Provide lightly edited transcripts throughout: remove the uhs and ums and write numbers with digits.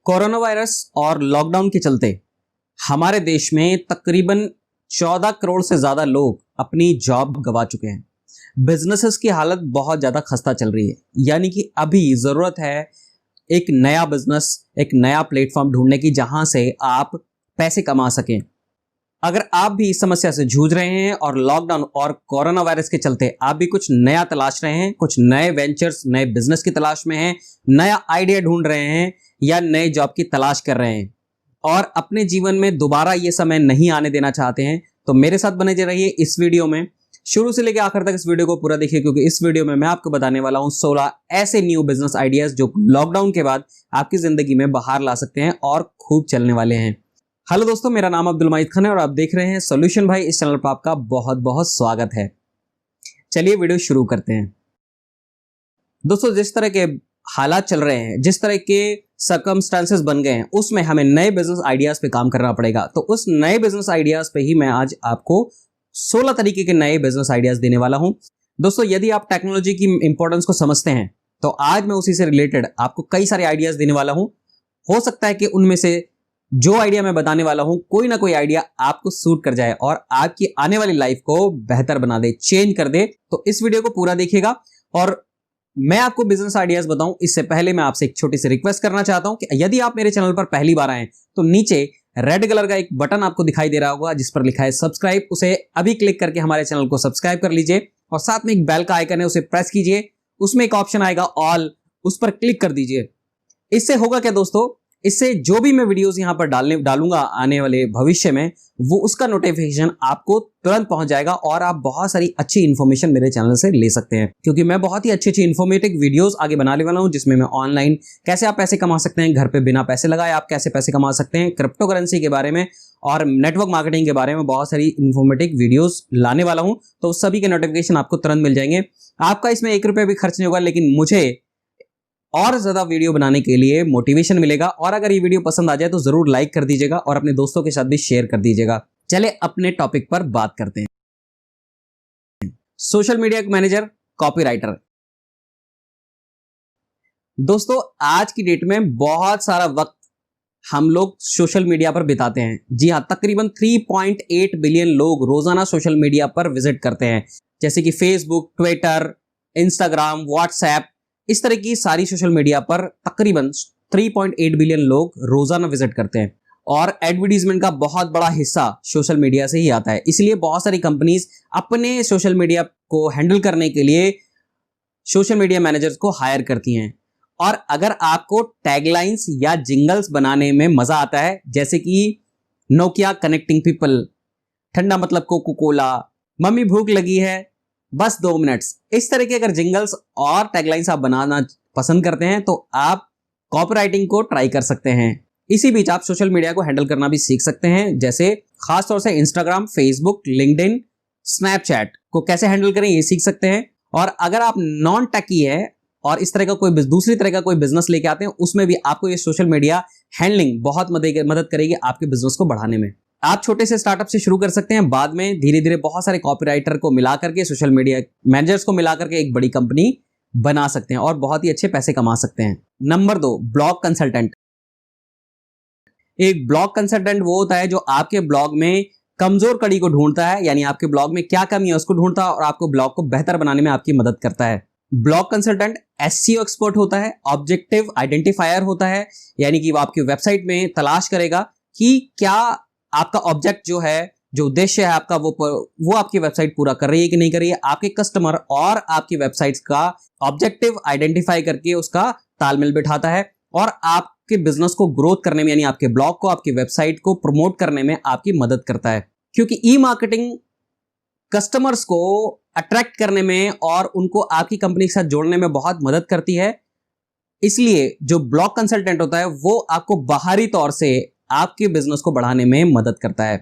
Corona virus और lockdown के चलते हमारे देश में तकरीबन 14 करोड़ से ज्यादा लोग अपनी जॉब गंवा चुके हैं। बिजनेसेस की हालत बहुत ज्यादा खस्ता चल रही है, यानी कि अभी जरूरत है एक नया बिजनेस, एक नया प्लेटफॉर्म ढूंढने की जहां से आप पैसे कमा सकें। अगर आप भी इस समस्या से जूझ रहे हैं और लॉकडाउन और कोरोना वायरस के चलते आप भी कुछ नया तलाश रहे हैं, कुछ नए वेंचर्स, नए बिजनेस की तलाश में हैं, नया आइडिया ढूंढ रहे हैं या नए जॉब की तलाश कर रहे हैं और अपने जीवन में दोबारा ये समय नहीं आने देना चाहते हैं, तो मेरे साथ बने रहिए इस वीडियो में। शुरू से लेकर आखिर तक इस वीडियो को पूरा देखिए, क्योंकि इस वीडियो में मैं आपको बताने वाला हूं 16 ऐसे न्यू बिजनेस आइडियाज जो लॉकडाउन के बाद आपकी जिंदगी में बाहर ला सकते हैं और खूब चलने वाले हैं। हेलो दोस्तों, मेरा नाम अब्दुल माजिद खान है और आप देख रहे हैं सॉल्यूशन भाई। इस चैनल पर आपका बहुत बहुत स्वागत है। चलिए वीडियो शुरू करते हैं। दोस्तों, जिस तरह के हालात चल रहे हैं, जिस तरह के सर्कमस्टांसेस बन गए हैं, उसमें हमें नए बिजनेस आइडियाज पे काम करना पड़ेगा। तो उस नए बिजनेस आइडियाज पे ही मैं आज आपको 16 तरीके के नए बिजनेस आइडियाज देने वाला हूं। दोस्तों, यदि आप टेक्नोलॉजी की इंपॉर्टेंस को समझते हैं तो आज मैं उसी से रिलेटेड आपको कई सारे आइडियाज देने वाला हूं। हो सकता है कि उनमें से जो आइडिया मैं बताने वाला हूं, कोई ना कोई आइडिया आपको सूट कर जाए और आपकी आने वाली लाइफ को बेहतर बना दे, चेंज कर दे। तो इस वीडियो को पूरा देखिएगा और मैं आपको बिजनेस आइडियाज बताऊं इससे पहले मैं आपसे एक छोटी सी रिक्वेस्ट करना चाहता हूं कि यदि आप मेरे चैनल पर पहली बार आए तो नीचे रेड कलर का एक बटन आपको दिखाई दे रहा होगा जिस पर लिखा है सब्सक्राइब। उसे अभी क्लिक करके हमारे चैनल को सब्सक्राइब कर लीजिए और साथ में एक बेल का आइकन है, उसे प्रेस कीजिए। उसमें एक ऑप्शन आएगा ऑल, उस पर क्लिक कर दीजिए। इससे होगा क्या दोस्तों, इससे जो भी मैं वीडियोस यहां पर डालूंगा आने वाले भविष्य में, वो उसका नोटिफिकेशन आपको तुरंत पहुंच जाएगा और आप बहुत सारी अच्छी इंफॉर्मेशन मेरे चैनल से ले सकते हैं। क्योंकि मैं बहुत ही अच्छी इन्फॉर्मेटिव वीडियोस आगे बनाने वाला हूं, जिसमें मैं ऑनलाइन कैसे आप पैसे कमा सकते हैं, घर पे बिना पैसे लगाए आप कैसे पैसे कमा सकते हैं, क्रिप्टो करेंसी के बारे में और नेटवर्क मार्केटिंग के बारे में बहुत सारी इंफॉर्मेटिव वीडियोस लाने वाला हूं। तो उस सभी के नोटिफिकेशन आपको तुरंत मिल जाएंगे। आपका इसमें 1 रुपया भी खर्च नहीं होगा, लेकिन मुझे और ज्यादा वीडियो बनाने के लिए मोटिवेशन मिलेगा। और अगर ये वीडियो पसंद आ जाए तो जरूर लाइक कर दीजिएगा और अपने दोस्तों के साथ भी शेयर कर दीजिएगा। चले अपने टॉपिक पर बात करते हैं। Social media manager, copywriter. दोस्तों, आज की डेट में बहुत सारा वक्त हम लोग सोशल मीडिया पर बिताते हैं। जी हाँ, तकरीबन 3.8 बिलियन लोग रोजाना सोशल मीडिया पर विजिट करते हैं, जैसे कि फेसबुक, ट्विटर, इंस्टाग्राम, व्हाट्सएप, इस तरह की सारी सोशल मीडिया पर तकरीबन 3.8 बिलियन लोग रोजाना विजिट करते हैं। और एडवर्टीजमेंट का बहुत बड़ा हिस्सा सोशल मीडिया से ही आता है। इसलिए बहुत सारी कंपनीज अपने सोशल मीडिया को हैंडल करने के लिए सोशल मीडिया मैनेजर्स को हायर करती हैं। और अगर आपको टैगलाइंस या जिंगल्स बनाने में मजा आता है, जैसे कि नोकिया कनेक्टिंग पीपल, ठंडा मतलब कोको कोला, मम्मी भूख लगी है, बस 2 मिनट्स, इस तरह के अगर जिंगल्स और टैगलाइंस आप बनाना पसंद करते हैं तो आप कॉपीराइटिंग को ट्राई कर सकते हैं। इसी बीच आप सोशल मीडिया को हैंडल करना भी सीख सकते हैं, जैसे खासतौर से इंस्टाग्राम, फेसबुक, लिंक्डइन, स्नैपचैट को कैसे हैंडल करें ये सीख सकते हैं। और अगर आप नॉन टेकी है और इस तरह का कोई दूसरी तरह का कोई बिजनेस लेके आते हैं, उसमें भी आपको ये सोशल मीडिया हैंडलिंग बहुत मदद करेगी आपके बिजनेस को बढ़ाने में। आप छोटे से स्टार्टअप से शुरू कर सकते हैं, बाद में धीरे धीरे बहुत सारे कॉपीराइटर को मिलाकर के, सोशल मीडिया मैनेजर्स को मिलाकर के एक बड़ी कंपनी बना सकते हैं और बहुत ही अच्छे पैसे कमा सकते हैं। Number 2, blog consultant. एक ब्लॉग कंसल्टेंट वो होता है जो आपके ब्लॉग में कमजोर कड़ी को ढूंढता है, यानी आपके ब्लॉग में क्या कमी है उसको ढूंढता है और आपको ब्लॉग को बेहतर बनाने में आपकी मदद करता है। ब्लॉग कंसल्टेंट एसईओ एक्सपर्ट होता है, ऑब्जेक्टिव आइडेंटिफायर होता है, यानी कि वो आपकी वेबसाइट में तलाश करेगा कि क्या आपका ऑब्जेक्ट जो है, जो उद्देश्य है आपका, वो आपकी वेबसाइट पूरा कर रही है कि नहीं कर रही है। आपके कस्टमर और आपकी वेबसाइट्स का ऑब्जेक्टिव आइडेंटिफाई करके उसका तालमेल बिठाता है और आपके बिजनेस को ग्रोथ करने में, यानी आपके ब्लॉग को, आपकी वेबसाइट को प्रमोट करने में आपकी मदद करता है। क्योंकि ई मार्केटिंग कस्टमर्स को अट्रैक्ट करने में और उनको आपकी कंपनी के साथ जोड़ने में बहुत मदद करती है। इसलिए जो ब्लॉग कंसल्टेंट होता है वो आपको बाहरी तौर से आपके बिजनेस को बढ़ाने में मदद करता है।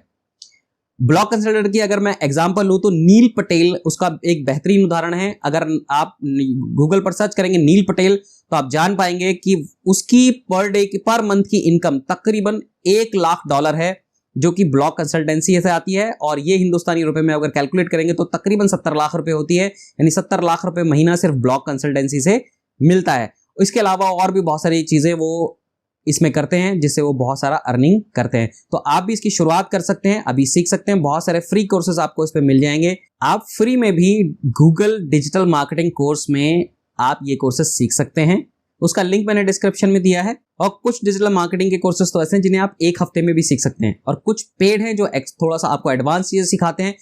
ब्लॉग कंसल्टेंट की अगर मैं एग्जांपल लूं तो नील पटेल उसका एक बेहतरीन उदाहरण है। अगर आप गूगल पर सर्च करेंगे नील पटेल तो आप जान पाएंगे कि उसकी पर मंथ की इनकम तकरीबन $1 लाख है, जो कि ब्लॉग कंसल्टेंसी से आती है। और ये हिंदुस्तानी रुपए में अगर कैलकुलेट करेंगे तो तकरीबन 70 लाख रुपए होती है, यानी 70 लाख रुपए महीना सिर्फ ब्लॉग कंसल्टेंसी से मिलता है। इसके अलावा और भी बहुत सारी चीजें वो इसमें करते हैं, जिससे वो बहुत सारा अर्निंग करते हैं। तो आप भी इसकी शुरुआत कर सकते हैं, अभी सीख सकते हैं। बहुत सारे फ्री कोर्सेज आपको इस पे मिल जाएंगे। आप फ्री में भी गूगल डिजिटल मार्केटिंग कोर्स में आप ये कोर्सेज सीख सकते हैं। उसका लिंक मैंने डिस्क्रिप्शन में दिया है। और कुछ डिजिटल मार्केटिंग के कोर्सेज तो ऐसे हैं जिन्हें आप एक हफ्ते में भी सीख सकते हैं, और कुछ पेड हैं जो थोड़ा सा आपको एडवांस चीजें सिखाते हैं,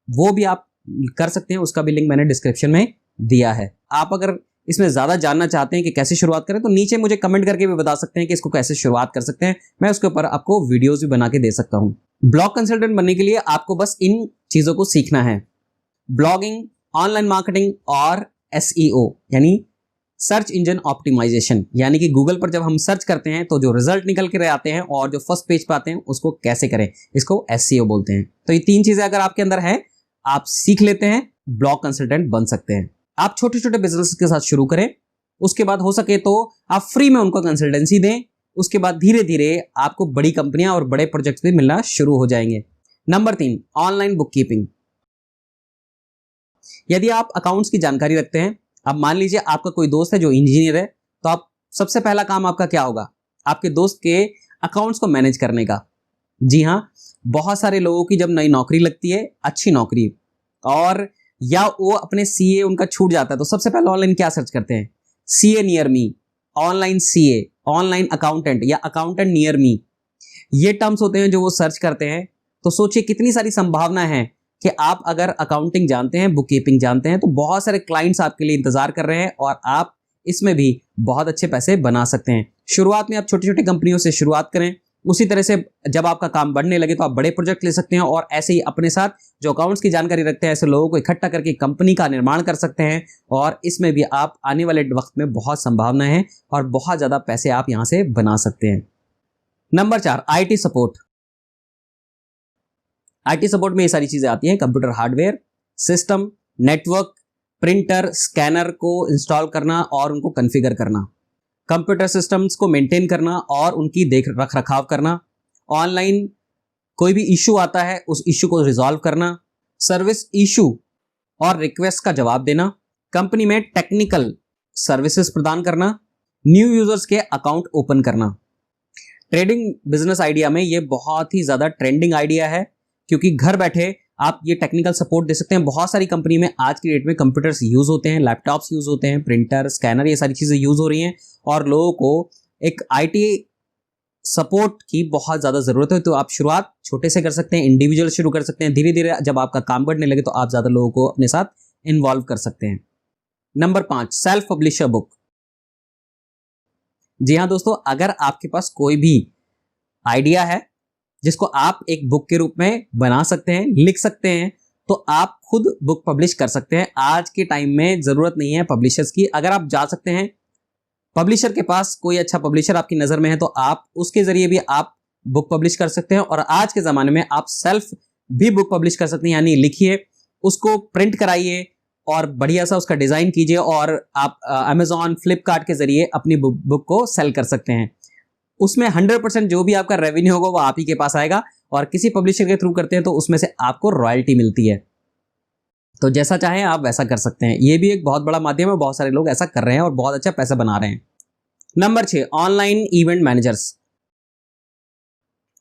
वो भी आप कर सकते हैं। उसका भी लिंक मैंने डिस्क्रिप्शन में दिया है। आप अगर इसमें ज्यादा जानना चाहते हैं कि कैसे शुरुआत करें, तो नीचे मुझे कमेंट करके भी बता सकते हैं कि इसको कैसे शुरुआत कर सकते हैं। मैं उसके ऊपर आपको वीडियोस भी बना के दे सकता हूं। ब्लॉग कंसल्टेंट बनने के लिए आपको बस इन चीजों को सीखना है: ब्लॉगिंग, ऑनलाइन मार्केटिंग और SEO यानी सर्च इंजन ऑप्टिमाइजेशन। यानी कि गूगल पर जब हम सर्च करते हैं तो जो रिजल्ट निकल के आते हैं और जो फर्स्ट पेज पे आते हैं उसको कैसे करें, इसको SEO बोलते हैं। तो ये 3 चीजें अगर आपके अंदर है, आप सीख लेते हैं, ब्लॉग कंसल्टेंट बन सकते हैं। आप छोटे छोटे बिजनेस के साथ शुरू करें, उसके बाद हो सके तो आप फ्री में उनको कंसल्टेंसी दें। उसके बाद धीरे धीरे आपको बड़ी कंपनियां और बड़े प्रोजेक्ट्स भी मिलना शुरू हो जाएंगे। Number 3, online book keeping. यदि आप अकाउंट्स की जानकारी रखते हैं, अब मान लीजिए आपका कोई दोस्त है जो इंजीनियर है, तो आप सबसे पहला काम आपका क्या होगा? आपके दोस्त के अकाउंट्स को मैनेज करने का। जी हाँ, बहुत सारे लोगों की जब नई नौकरी लगती है, अच्छी नौकरी, और या वो अपने CA उनका छूट जाता है, तो सबसे पहले ऑनलाइन क्या सर्च करते हैं? CA near me, online CA, online accountant या अकाउंटेंट नियर मी, ये टर्म्स होते हैं जो वो सर्च करते हैं। तो सोचिए कितनी सारी संभावना है कि आप अगर अकाउंटिंग जानते हैं, बुक कीपिंग जानते हैं, तो बहुत सारे क्लाइंट्स आपके लिए इंतजार कर रहे हैं और आप इसमें भी बहुत अच्छे पैसे बना सकते हैं। शुरुआत में आप छोटी छोटी कंपनियों से शुरुआत करें, उसी तरह से जब आपका काम बढ़ने लगे तो आप बड़े प्रोजेक्ट ले सकते हैं, और ऐसे ही अपने साथ जो अकाउंट्स की जानकारी रखते हैं ऐसे लोगों को इकट्ठा करके कंपनी का निर्माण कर सकते हैं। और इसमें भी आप आने वाले वक्त में बहुत संभावना है और बहुत ज्यादा पैसे आप यहां से बना सकते हैं। Number 4, IT support. IT support में ये सारी चीजें आती हैं: computer hardware, system, network, printer, scanner को इंस्टॉल करना और उनको कॉन्फ़िगर करना, कंप्यूटर सिस्टम्स को मेंटेन करना और उनकी देख रखाव करना, ऑनलाइन कोई भी इशू आता है उस इशू को रिजॉल्व करना, सर्विस इशू और रिक्वेस्ट का जवाब देना, कंपनी में टेक्निकल सर्विसेज प्रदान करना, न्यू यूजर्स के अकाउंट ओपन करना। ट्रेडिंग बिजनेस आइडिया में ये बहुत ही ज्यादा ट्रेंडिंग आइडिया है, क्योंकि घर बैठे आप ये टेक्निकल सपोर्ट दे सकते हैं। बहुत सारी कंपनी में आज की डेट में कंप्यूटर्स यूज होते हैं, लैपटॉप्स यूज होते हैं, प्रिंटर, स्कैनर, ये सारी चीजें यूज हो रही हैं और लोगों को एक IT सपोर्ट की बहुत ज्यादा जरूरत है। तो आप शुरुआत छोटे से कर सकते हैं, इंडिविजुअल शुरू कर सकते हैं। धीरे धीरे जब आपका काम बढ़ने लगे तो आप ज्यादा लोगों को अपने साथ इन्वॉल्व कर सकते हैं। Number 5, self publisher book. जी हाँ दोस्तों, अगर आपके पास कोई भी आइडिया है जिसको आप एक बुक के रूप में बना सकते हैं, लिख सकते हैं, तो आप खुद बुक पब्लिश कर सकते हैं। आज के टाइम में जरूरत नहीं है पब्लिशर्स की। अगर आप जा सकते हैं, पब्लिशर के पास कोई अच्छा पब्लिशर आपकी नजर में है, तो आप उसके जरिए भी आप बुक पब्लिश कर सकते हैं। और आज के जमाने में आप सेल्फ भी बुक पब्लिश कर सकते हैं, यानी लिखिए, उसको प्रिंट कराइए और बढ़िया सा उसका डिजाइन कीजिए और आप Amazon, फ्लिपकार्ट के जरिए अपनी बुक को सेल कर सकते हैं। उसमें 100% जो भी आपका रेवेन्यू होगा वो आप ही के पास आएगा, और किसी पब्लिशर के थ्रू करते हैं तो उसमें से आपको रॉयल्टी मिलती है। तो जैसा चाहें आप वैसा कर सकते हैं। ये भी एक बहुत बड़ा माध्यम है, बहुत सारे लोग ऐसा कर रहे हैं और बहुत अच्छा पैसा बना रहे हैं। Number 6, online event managers.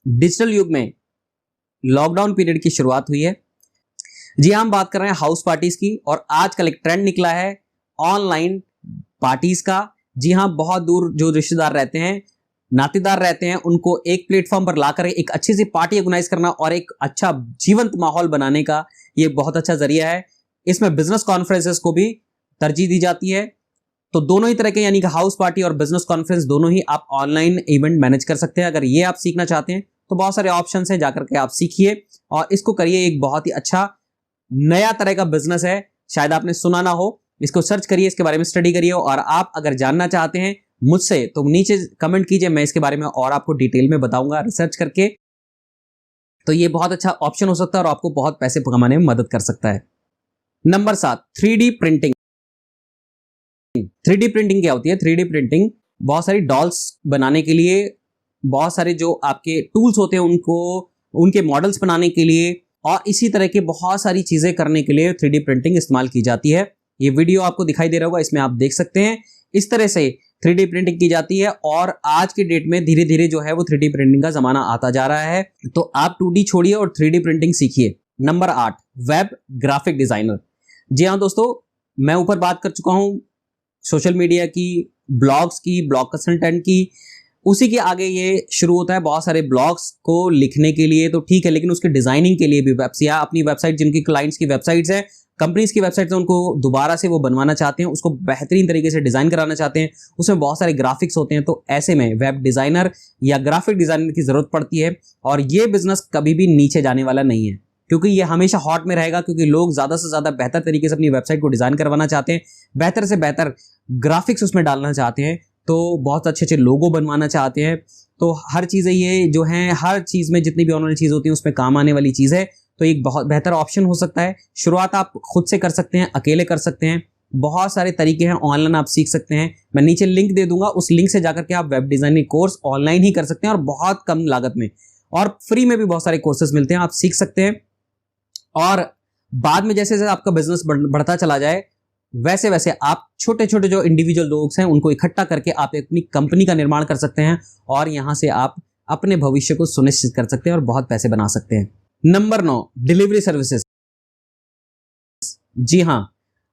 Digital युग में लॉकडाउन पीरियड की शुरुआत हुई है। जी हम बात कर रहे हैं हाउस पार्टीज की, और आजकल एक ट्रेंड निकला है ऑनलाइन पार्टीज का। जी हाँ, बहुत दूर जो रिश्तेदार रहते हैं, नातेदार रहते हैं, उनको एक प्लेटफॉर्म पर लाकर एक अच्छी सी पार्टी ऑर्गेनाइज करना और एक अच्छा जीवंत माहौल बनाने का ये बहुत अच्छा जरिया है। इसमें बिजनेस कॉन्फ्रेंसेस को भी तरजीह दी जाती है। तो दोनों ही तरह के, यानी कि हाउस पार्टी और बिजनेस कॉन्फ्रेंस दोनों ही आप ऑनलाइन इवेंट मैनेज कर सकते हैं। अगर ये आप सीखना चाहते हैं तो बहुत सारे ऑप्शंस हैं, जाकर के आप सीखिए और इसको करिए। एक बहुत ही अच्छा नया तरह का बिजनेस है, शायद आपने सुना ना हो। इसको सर्च करिए, इसके बारे में स्टडी करिए, और आप अगर जानना चाहते हैं मुझसे तो नीचे कमेंट कीजिए, मैं इसके बारे में और आपको डिटेल में बताऊंगा रिसर्च करके। तो ये बहुत अच्छा ऑप्शन हो सकता है और आपको बहुत पैसे कमाने में मदद कर सकता है। Number 7, 3D printing. 3D printing क्या होती है? 3D प्रिंटिंग बहुत सारी डॉल्स बनाने के लिए, बहुत सारे जो आपके टूल्स होते हैं उनको, उनके मॉडल्स बनाने के लिए और इसी तरह के बहुत सारी चीजें करने के लिए 3D प्रिंटिंग इस्तेमाल की जाती है। ये वीडियो आपको दिखाई दे रहा होगा, इसमें आप देख सकते हैं इस तरह से 3D प्रिंटिंग की जाती है और आज के डेट में धीरे धीरे जो है वो 3D प्रिंटिंग का जमाना आता जा रहा है। तो आप 2D छोड़िए और 3D प्रिंटिंग सीखिए। Number 8, web graphic designer. जी हाँ दोस्तों, मैं ऊपर बात कर चुका हूं सोशल मीडिया की, ब्लॉग्स की, ब्लॉग कंसल्टेंट की। उसी के आगे ये शुरू होता है बहुत सारे ब्लॉग्स को लिखने के लिए, तो ठीक है, लेकिन उसके डिजाइनिंग के लिए भी या अपनी वेबसाइट, जिनकी क्लाइंट्स की वेबसाइट्स है, कंपनीज की वेबसाइट है, उनको दोबारा से वो बनवाना चाहते हैं, उसको बेहतरीन तरीके से डिजाइन कराना चाहते हैं, उसमें बहुत सारे ग्राफिक्स होते हैं। तो ऐसे में वेब डिजाइनर या ग्राफिक डिजाइनर की जरूरत पड़ती है। और ये बिजनेस कभी भी नीचे जाने वाला नहीं है, क्योंकि ये हमेशा हॉट में रहेगा, क्योंकि लोग ज्यादा से ज्यादा बेहतर तरीके से अपनी वेबसाइट को डिजाइन करवाना चाहते हैं, बेहतर से बेहतर ग्राफिक्स उसमें डालना चाहते हैं, तो बहुत अच्छे अच्छे लोगो बनवाना चाहते हैं। तो हर चीजें ये जो हैं, हर चीज में जितनी भी ऑनलाइन चीज होती है उसमें काम आने वाली चीज है। तो एक बहुत बेहतर ऑप्शन हो सकता है। शुरुआत आप खुद से कर सकते हैं, अकेले कर सकते हैं, बहुत सारे तरीके हैं, ऑनलाइन आप सीख सकते हैं। मैं नीचे लिंक दे दूंगा, उस लिंक से जाकर के आप वेब डिजाइनिंग कोर्स ऑनलाइन ही कर सकते हैं और बहुत कम लागत में, और फ्री में भी बहुत सारे कोर्सेज मिलते हैं, आप सीख सकते हैं। और बाद में जैसे जैसे आपका बिजनेस बढ़ता चला जाए, वैसे वैसे आप छोटे छोटे जो इंडिविजुअल लोग हैं उनको इकट्ठा करके आप अपनी कंपनी का निर्माण कर सकते हैं और यहां से आप अपने भविष्य को सुनिश्चित कर सकते हैं और बहुत पैसे बना सकते हैं। Number 9, delivery services. जी हां,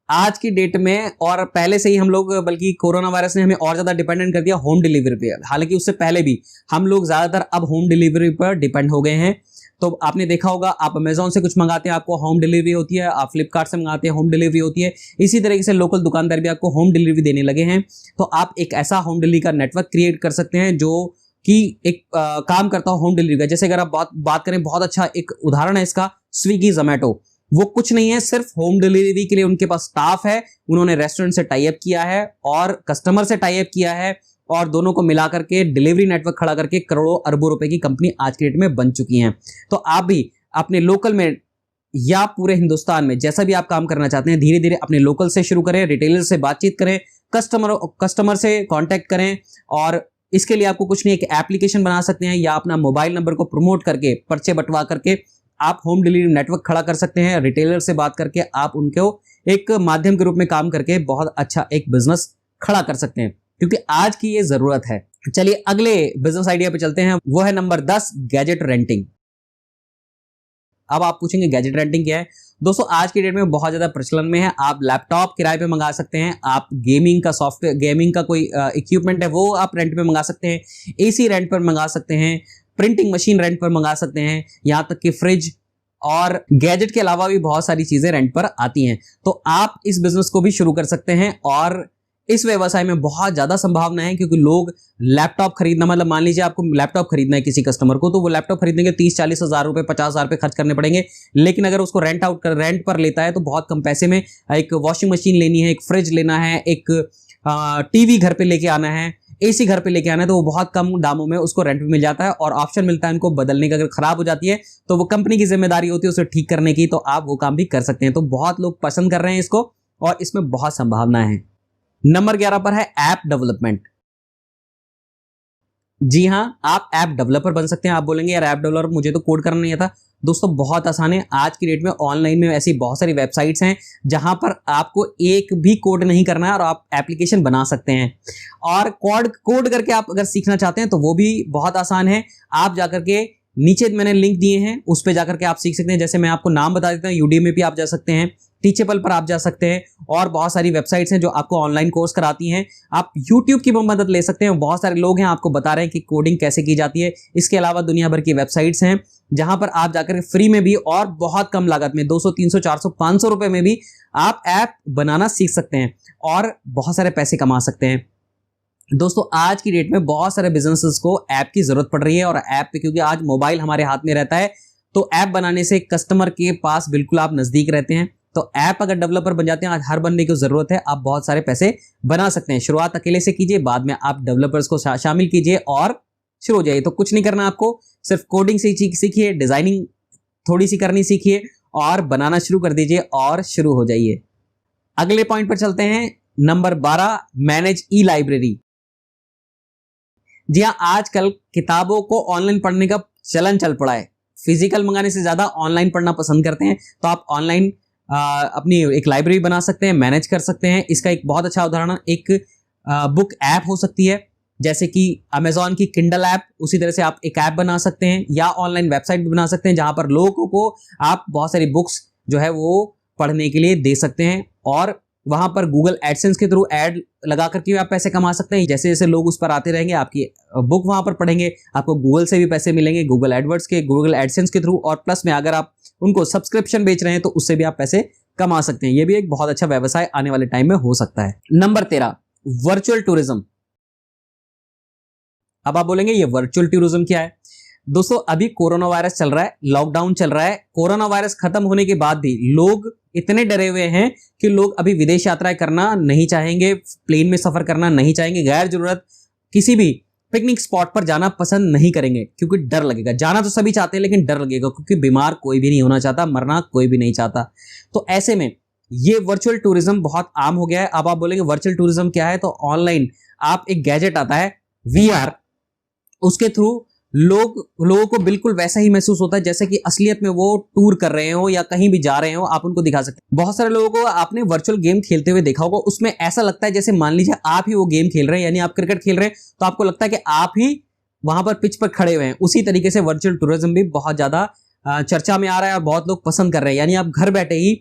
आज की डेट में, और पहले से ही हम लोग, बल्कि कोरोना वायरस ने हमें और ज्यादा डिपेंडेंट कर दिया होम डिलीवरी पे। हालांकि उससे पहले भी हम लोग ज्यादातर अब होम डिलीवरी पर डिपेंड हो गए हैं। तो आपने देखा होगा, आप अमेजोन से कुछ मंगाते हैं, आपको होम डिलीवरी होती है, आप फ्लिपकार्ट से मंगाते हैं, होम डिलीवरी होती है। इसी तरीके से लोकल दुकानदार भी आपको होम डिलीवरी देने लगे हैं। तो आप एक ऐसा होम डिलीवरी का नेटवर्क क्रिएट कर सकते हैं जो कि एक काम करता हो होम डिलीवरी का। जैसे अगर आप बात करें, बहुत अच्छा एक उदाहरण है इसका, स्विगी, जोमैटो। वो कुछ नहीं है, सिर्फ होम डिलीवरी के लिए उनके पास स्टाफ है, उन्होंने रेस्टोरेंट से टाई अप किया है और कस्टमर से टाई अप किया है, और दोनों को मिला करके डिलीवरी नेटवर्क खड़ा करके करोड़ों अरबों रुपए की कंपनी आज के डेट में बन चुकी है। तो आप भी अपने लोकल में या पूरे हिंदुस्तान में जैसा भी आप काम करना चाहते हैं, धीरे धीरे अपने लोकल से शुरू करें, रिटेलर से बातचीत करें, कस्टमर से कांटेक्ट करें। और इसके लिए आपको कुछ नहीं, एक एप्लीकेशन बना सकते हैं या अपना मोबाइल नंबर को प्रमोट करके, पर्चे बंटवा करके आप होम डिलीवरी नेटवर्क खड़ा कर सकते हैं। रिटेलर से बात करके आप उनको एक माध्यम के रूप में काम करके बहुत अच्छा एक बिजनेस खड़ा कर सकते हैं, क्योंकि आज की ये जरूरत है। चलिए अगले बिजनेस आइडिया पे चलते हैं, वो है नंबर 10, गैजेट रेंटिंग। अब आप पूछेंगे गैजेट रेंटिंग क्या है? दोस्तों, आज की डेट में बहुत ज्यादा प्रचलन में है। आप लैपटॉप किराए पे मंगा सकते हैं, आप गेमिंग का सॉफ्टवेयर, गेमिंग का कोई इक्विपमेंट है वो आप रेंट पे मंगा सकते हैं, एसी रेंट पर मंगा सकते हैं, प्रिंटिंग मशीन रेंट पर मंगा सकते हैं, यहां तक कि फ्रिज और गैजेट के अलावा भी बहुत सारी चीजें रेंट पर आती हैं। तो आप इस बिजनेस को भी शुरू कर सकते हैं और इस व्यवसाय में बहुत ज्यादा संभावना है, क्योंकि लोग लैपटॉप खरीदना, मतलब मान लीजिए आपको लैपटॉप खरीदना है किसी कस्टमर को, तो वो लैपटॉप खरीदने के 30-40 हज़ार रुपए, 50 हज़ार रुपए खर्च करने पड़ेंगे। लेकिन अगर उसको रेंट पर लेता है तो बहुत कम पैसे में एक वॉशिंग मशीन लेनी है, एक फ्रिज लेना है, एक टीवी घर पे लेके आना है, एसी घर पे लेके आना है, तो वो बहुत कम दामों में उसको रेंट पे मिल जाता है और ऑप्शन मिलता है उनको बदलने का। अगर खराब हो जाती है तो वो कंपनी की जिम्मेदारी होती है उसे ठीक करने की, तो आप वो काम भी कर सकते हैं। तो बहुत लोग पसंद कर रहे हैं इसको और इसमें बहुत संभावना है। नंबर 11 पर है ऐप डेवलपमेंट। जी हां, आप ऐप डेवलपर बन सकते हैं। आप बोलेंगे यार ऐप डेवलपर, मुझे तो कोड करना नहीं आता। दोस्तों, बहुत आसान है। आज की डेट में ऑनलाइन में ऐसी बहुत सारी वेबसाइट्स हैं जहां पर आपको एक भी कोड नहीं करना है और आप एप्लीकेशन बना सकते हैं। और कोड करके आप अगर सीखना चाहते हैं तो वो भी बहुत आसान है। आप जाकर के नीचे मैंने लिंक दिए हैं, उस पर जाकर के आप सीख सकते हैं। जैसे मैं आपको नाम बता देता हूं, यूडेमी पे आप जा सकते हैं, टीचेबल पर आप जा सकते हैं, और बहुत सारी वेबसाइट्स हैं जो आपको ऑनलाइन कोर्स कराती हैं। आप यूट्यूब की मदद ले सकते हैं, बहुत सारे लोग हैं आपको बता रहे हैं कि कोडिंग कैसे की जाती है। इसके अलावा दुनिया भर की वेबसाइट्स हैं जहां पर आप जाकर फ्री में भी और बहुत कम लागत में 200, 300, 400, 500 रुपए में भी आप ऐप बनाना सीख सकते हैं और बहुत सारे पैसे कमा सकते हैं। दोस्तों, आज की डेट में बहुत सारे बिजनेसेस को ऐप की जरूरत पड़ रही है, और ऐप पे, क्योंकि आज मोबाइल हमारे हाथ में रहता है, तो ऐप बनाने से कस्टमर के पास बिल्कुल आप नजदीक रहते हैं। तो ऐप अगर डेवलपर बन जाते हैं, आज हर बनने की जरूरत है, आप बहुत सारे पैसे बना सकते हैं। शुरुआत अकेले से कीजिए, बाद में आप डेवलपर्स को शामिल कीजिए और शुरू हो जाइए। तो कुछ नहीं करना आपको, सिर्फ कोडिंग से सीखिए, डिजाइनिंग थोड़ी सी करनी सीखिए और बनाना शुरू कर दीजिए और शुरू हो जाइए। अगले पॉइंट पर चलते हैं, नंबर 12, मैनेज ई लाइब्रेरी। जी हाँ, आजकल किताबों को ऑनलाइन पढ़ने का चलन चल पड़ा है। फिजिकल मंगाने से ज्यादा ऑनलाइन पढ़ना पसंद करते हैं, तो आप ऑनलाइन अपनी एक लाइब्रेरी बना सकते हैं, मैनेज कर सकते हैं। इसका एक बहुत अच्छा उदाहरण, एक बुक ऐप हो सकती है, जैसे कि अमेजॉन की किंडल ऐप। उसी तरह से आप एक ऐप बना सकते हैं या ऑनलाइन वेबसाइट भी बना सकते हैं जहां पर लोगों को आप बहुत सारी बुक्स जो है वो पढ़ने के लिए दे सकते हैं, और वहां पर गूगल एडसेंस के थ्रू ऐड लगा करके आप पैसे कमा सकते हैं। जैसे जैसे लोग उस पर आते रहेंगे, आपकी बुक वहां पर पढ़ेंगे, आपको गूगल से भी पैसे मिलेंगे, गूगल एडवर्ड्स के, गूगल एडसेंस के थ्रू, और प्लस में अगर आप उनको सब्सक्रिप्शन बेच रहे हैं तो उससे भी आप पैसे कमा सकते हैं। यह भी एक बहुत अच्छा व्यवसाय आने वाले टाइम में हो सकता है। Number 13, virtual tourism. अब आप बोलेंगे ये वर्चुअल टूरिज्म क्या है? दोस्तों, अभी कोरोना वायरस चल रहा है, लॉकडाउन चल रहा है। कोरोना वायरस खत्म होने के बाद भी लोग इतने डरे हुए हैं कि लोग अभी विदेश यात्राएं करना नहीं चाहेंगे, प्लेन में सफर करना नहीं चाहेंगे, गैर जरूरत किसी भी पिकनिक स्पॉट पर जाना पसंद नहीं करेंगे, क्योंकि डर लगेगा। जाना तो सभी चाहते हैं लेकिन डर लगेगा, क्योंकि बीमार कोई भी नहीं होना चाहता, मरना कोई भी नहीं चाहता। तो ऐसे में ये वर्चुअल टूरिज्म बहुत आम हो गया है। अब आप बोलेंगे वर्चुअल टूरिज्म क्या है? तो ऑनलाइन आप एक गैजेट आता है VR, उसके थ्रू लोगों को बिल्कुल वैसा ही महसूस होता है जैसे कि असलियत में वो टूर कर रहे हो या कहीं भी जा रहे हो, आप उनको दिखा सकते हैं। बहुत सारे लोगों को आपने वर्चुअल गेम खेलते हुए देखा होगा, उसमें ऐसा लगता है जैसे मान लीजिए आप ही वो गेम खेल रहे हैं, यानी आप क्रिकेट खेल रहे हैं तो आपको लगता है कि आप ही वहां पर पिच पर खड़े हुए हैं। उसी तरीके से वर्चुअल टूरिज्म भी बहुत ज्यादा चर्चा में आ रहा है और बहुत लोग पसंद कर रहे हैं। यानी आप घर बैठे ही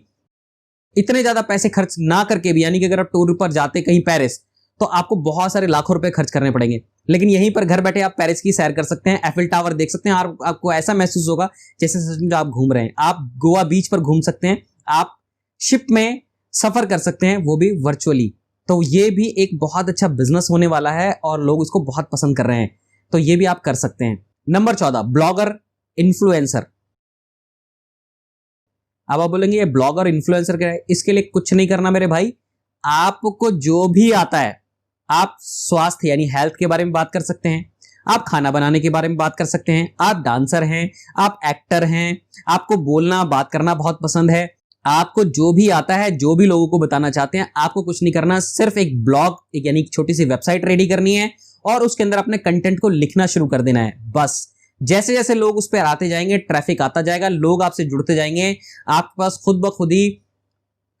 इतने ज्यादा पैसे खर्च ना करके भी, यानी कि अगर आप टूर पर जाते कहीं पेरिस तो आपको बहुत सारे लाखों रुपए खर्च करने पड़ेंगे, लेकिन यहीं पर घर बैठे आप पेरिस की सैर कर सकते हैं, एफिल टावर देख सकते हैं, और आपको ऐसा महसूस होगा जैसे सच में आप घूम रहे हैं। आप गोवा बीच पर घूम सकते हैं, आप शिप में सफर कर सकते हैं, वो भी वर्चुअली। तो ये भी एक बहुत अच्छा बिजनेस होने वाला है और लोग इसको बहुत पसंद कर रहे हैं, तो ये भी आप कर सकते हैं। Number 14, blogger influencer. अब आप बोलेंगे ये ब्लॉगर इन्फ्लुएंसर क्या है? इसके लिए कुछ नहीं करना मेरे भाई, आपको जो भी आता है, आप स्वास्थ्य यानी हेल्थ के बारे में बात कर सकते हैं, आप खाना बनाने के बारे में बात कर सकते हैं, आप डांसर हैं, आप एक्टर हैं, आपको बोलना बात करना बहुत पसंद है, आपको जो भी आता है, जो भी लोगों को बताना चाहते हैं, आपको कुछ नहीं करना, सिर्फ एक ब्लॉग यानी एक छोटी सी वेबसाइट रेडी करनी है और उसके अंदर अपने कंटेंट को लिखना शुरू कर देना है। बस जैसे जैसे लोग उस पर आते जाएंगे, ट्रैफिक आता जाएगा, लोग आपसे जुड़ते जाएंगे, आपके पास खुद ब खुद ही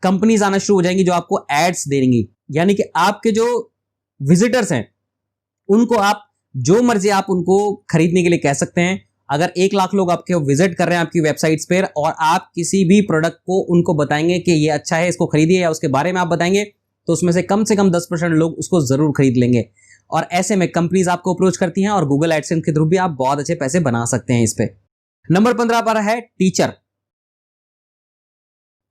कंपनीज आना शुरू हो जाएंगी जो आपको एड्स देंगी। यानी कि आपके जो विजिटर्स हैं उनको आप जो मर्जी आप उनको खरीदने के लिए कह सकते हैं। अगर 1 लाख लोग आपके विजिट कर रहे हैं आपकी वेबसाइट्स पर और आप किसी भी प्रोडक्ट को उनको बताएंगे कि ये अच्छा है, इसको खरीदिए, या उसके बारे में आप बताएंगे, तो उसमें से कम 10% लोग उसको जरूर खरीद लेंगे। और ऐसे में कंपनीज आपको अप्रोच करती हैं और गूगल एडसेंस के थ्रू भी आप बहुत अच्छे पैसे बना सकते हैं इस पे। नंबर 15 पर है टीचर।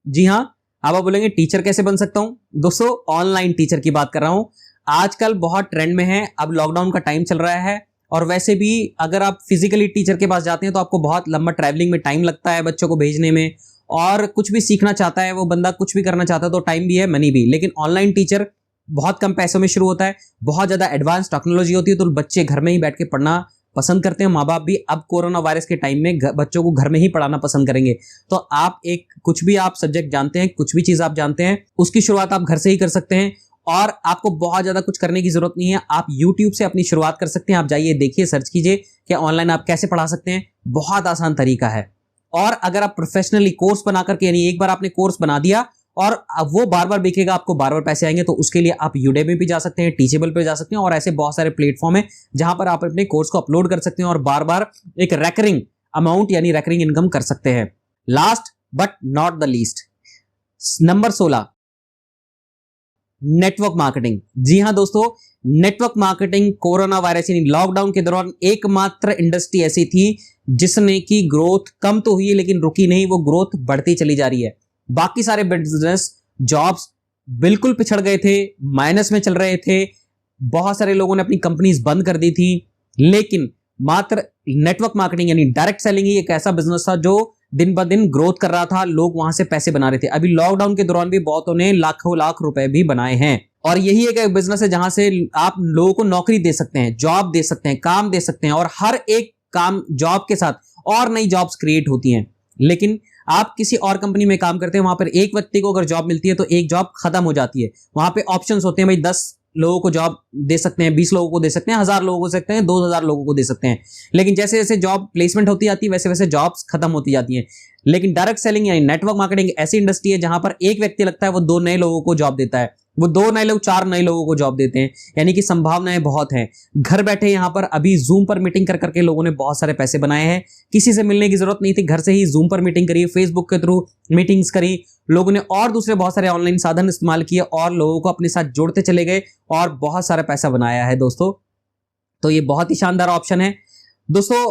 जी हां, अब आप बोलेंगे टीचर कैसे बन सकता हूं? दोस्तों, ऑनलाइन टीचर की बात कर रहा हूं। आजकल बहुत ट्रेंड में है, अब लॉकडाउन का टाइम चल रहा है और वैसे भी अगर आप फिजिकली टीचर के पास जाते हैं तो आपको बहुत लंबा ट्रैवलिंग में टाइम लगता है बच्चों को भेजने में, और कुछ भी सीखना चाहता है वो बंदा, कुछ भी करना चाहता है तो टाइम भी है, मनी भी। लेकिन ऑनलाइन टीचर बहुत कम पैसों में शुरू होता है, बहुत ज्यादा एडवांस टेक्नोलॉजी होती है, तो बच्चे घर में ही बैठ के पढ़ना पसंद करते हैं। माँ बाप भी अब कोरोना वायरस के टाइम में बच्चों को घर में ही पढ़ाना पसंद करेंगे। तो आप एक कुछ भी आप सब्जेक्ट जानते हैं, कुछ भी चीज आप जानते हैं, उसकी शुरुआत आप घर से ही कर सकते हैं और आपको बहुत ज्यादा कुछ करने की जरूरत नहीं है। आप YouTube से अपनी शुरुआत कर सकते हैं। आप जाइए, देखिए, सर्च कीजिए कि ऑनलाइन आप कैसे पढ़ा सकते हैं, बहुत आसान तरीका है। और अगर आप प्रोफेशनली कोर्स बना करके, यानी एक बार आपने कोर्स बना दिया और अब वो बार बार बिकेगा, आपको बार बार पैसे आएंगे, तो उसके लिए आप यूडेमी पे जा सकते हैं, टीचेबल पे जा सकते हैं, और ऐसे बहुत सारे प्लेटफॉर्म है जहां पर आप अपने कोर्स को अपलोड कर सकते हैं और बार बार एक रेकरिंग अमाउंट यानी रेकरिंग इनकम कर सकते हैं। Last but not the least, number 16, network marketing. जी हां दोस्तों, नेटवर्क मार्केटिंग कोरोना वायरस यानी लॉकडाउन के दौरान एकमात्र इंडस्ट्री ऐसी थी जिसने की ग्रोथ कम तो हुई लेकिन रुकी नहीं, वो ग्रोथ बढ़ती चली जा रही है। बाकी सारे बिजनेस जॉब्स बिल्कुल पिछड़ गए थे, माइनस में चल रहे थे, बहुत सारे लोगों ने अपनी कंपनीज बंद कर दी थी, लेकिन मात्र नेटवर्क मार्केटिंग यानी डायरेक्ट सेलिंग ही एक ऐसा बिजनेस था जो दिन ब दिन ग्रोथ कर रहा था, लोग वहां से पैसे बना रहे थे। अभी लॉकडाउन के दौरान भी बहुतों ने लाखों लाख रुपए भी बनाए हैं, और यही एक बिजनेस है जहां से आप लोगों को नौकरी दे सकते हैं, जॉब दे सकते हैं, काम दे सकते हैं, और हर एक काम जॉब के साथ और नई जॉब्स क्रिएट होती हैं। लेकिन आप किसी और कंपनी में काम करते हैं, वहां पर एक व्यक्ति को अगर जॉब मिलती है तो एक जॉब खत्म हो जाती है। वहां पे ऑप्शंस होते हैं, भाई 10 लोगों को जॉब दे सकते हैं, 20 लोगों को दे सकते हैं, 1000 लोगों को दे सकते हैं, 2000 लोगों को दे सकते हैं। लेकिन जैसे जैसे जॉब प्लेसमेंट होती जाती है वैसे वैसे जॉब्स खत्म होती जाती हैं। लेकिन डायरेक्ट सेलिंग यानी नेटवर्क मार्केटिंग ऐसी इंडस्ट्री है जहां पर एक व्यक्ति लगता है वो 2 नए लोगों को जॉब देता है। वो 2 नए लोग 4 नए लोगों को जॉब देते हैं, यानी कि संभावनाएं बहुत हैं। घर बैठे यहाँ पर अभी जूम पर मीटिंग कर करके लोगों ने बहुत सारे पैसे बनाए हैं। किसी से मिलने की जरूरत नहीं थी, घर से ही जूम पर मीटिंग करी, फेसबुक के थ्रू मीटिंग्स करी लोगों ने, और दूसरे बहुत सारे ऑनलाइन साधन इस्तेमाल किए और लोगों को अपने साथ जोड़ते चले गए और बहुत सारा पैसा बनाया है दोस्तों। तो ये बहुत ही शानदार ऑप्शन है दोस्तों।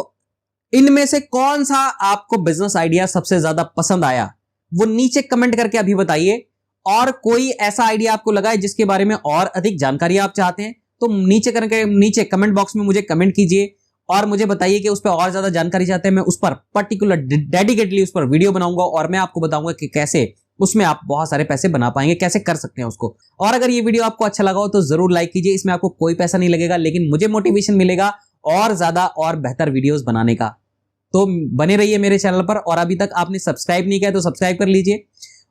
इनमें से कौन सा आपको बिजनेस आइडिया सबसे ज्यादा पसंद आया वो नीचे कमेंट करके अभी बताइए। और कोई ऐसा आइडिया आपको लगा है जिसके बारे में और अधिक जानकारी आप चाहते हैं तो नीचे कमेंट बॉक्स में मुझे कमेंट कीजिए और मुझे बताइए कि उस पर और ज्यादा जानकारी चाहते हैं। मैं उस पर पर्टिकुलर डेडिकेटली उस पर वीडियो बनाऊंगा और मैं आपको बताऊंगा कि कैसे उसमें आप बहुत सारे पैसे बना पाएंगे, कैसे कर सकते हैं उसको। और अगर ये वीडियो आपको अच्छा लगा हो तो जरूर लाइक कीजिए। इसमें आपको कोई पैसा नहीं लगेगा, लेकिन मुझे मोटिवेशन मिलेगा और ज्यादा और बेहतर वीडियोस बनाने का। तो बने रहिए मेरे चैनल पर, और अभी तक आपने सब्सक्राइब नहीं किया तो सब्सक्राइब कर लीजिए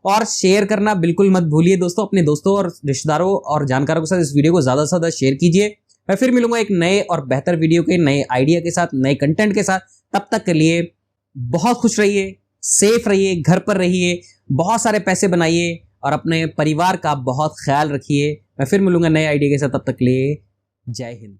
और शेयर करना बिल्कुल मत भूलिए दोस्तों। अपने दोस्तों और रिश्तेदारों और जानकारों के साथ इस वीडियो को ज्यादा से ज्यादा शेयर कीजिए। मैं फिर मिलूंगा एक नए और बेहतर वीडियो के नए आइडिया के साथ, नए कंटेंट के साथ। तब तक के लिए बहुत खुश रहिए, सेफ रहिए, घर पर रहिए, बहुत सारे पैसे बनाइए और अपने परिवार का बहुत ख्याल रखिए। मैं फिर मिलूंगा नए आइडिया के साथ, तब तक के लिए जय हिंद।